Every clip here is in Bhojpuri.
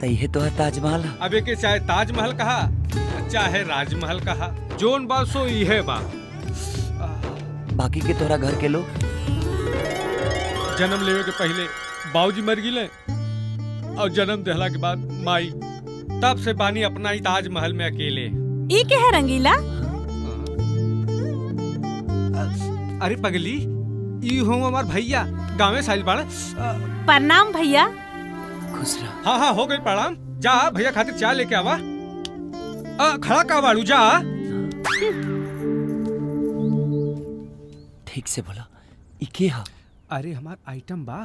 ये तो है ताजमहल। अब के चाहे ताजमहल कहा चाहे राजमहल कहा, जोन बा सो इहे बा। बाकी के तोहरा घर के लोग जन्म लेवे के पहले बाबूजी मर गिले और जन्म देहला के बाद माई, तब से बानी अपना ही ताजमहल में अकेले। ई के है रंगीला? अरे पगली, ई हूँ हमार भैया, गाँव साइल बाड़ा। प्रणाम भैया। खुश रह। हाँ हाँ हो गई प्रणाम। जा भैया खातिर चाय लेके आवा। खड़ा का बाड़ू जा। ठीक से बोला, ई के हा? अरे हमार आइटम बा।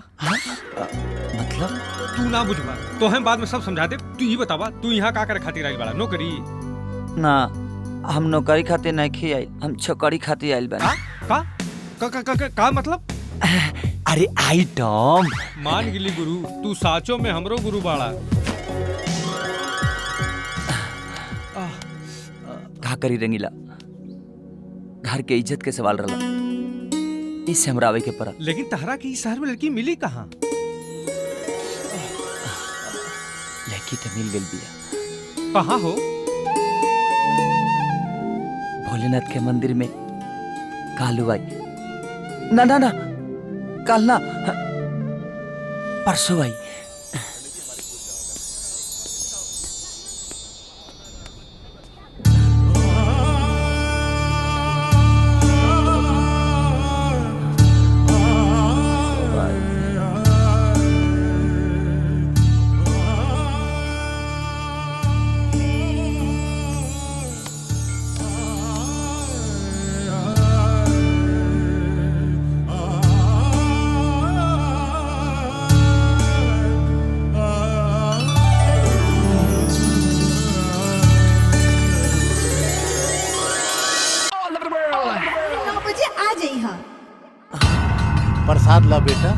मतलब तू ना बुझबा तो हम बाद में सब समझा दे। तू ही बतावा, तू यहाँ का करे खातिर आइल बाड़ा? नौकरी? ना, हम नौकरी खातिर नहीं खी आइल, हम छोकरी खातिर आइल बानी। का मतलब? अरे आइटम। मान गिली गुरु, तू साचो में हमरो गुरु बाड़ा। का करी रंगीला, घर के इज्जत के सवाल रहा, इससे हमरा आवे के पड़ा। लेकिन तहरा की शहर में लड़की मिली कहाँ? लड़की तो मिल गई बिया। कहाँ हो? भोलेनाथ के मंदिर में कालू आई। ना ना ना, कल ना, परसों आई। प्रसाद ला बेटा,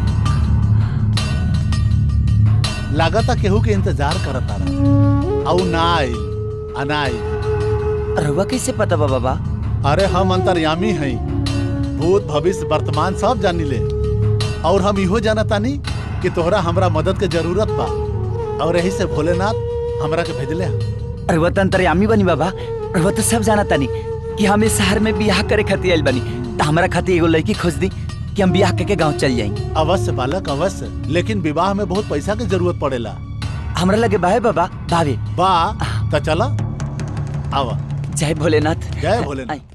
लागता केहू के इंतजार करत तारा और ना आइल अनाई। रहुआ कैसे पता बा बाबा? अरे हम अंतर्यामी हई, भूत भविष्य वर्तमान सब जानी ले। और हम इहो जानतानी कि तोहरा हमरा मदद के जरूरत बा, और यही से भोलेनाथ हमरा के भेजले। रहुआ तो अंतर्यामी बनी बाबा, रहुआ तो सब जाना तानी कि हम इस शहर में बियाह करे खातिर आइल बनी। तो हमरा खातिर एगो लड़की खोज दी कि हम बियाह करके गांव चल जाएंगे। अवश्य बालक अवश्य, लेकिन विवाह में बहुत पैसा की जरूरत पड़ेला। हमरा लगे बाहे बाबा, भावे बा तो चला आवा। जय भोलेनाथ। जय भोलेनाथ।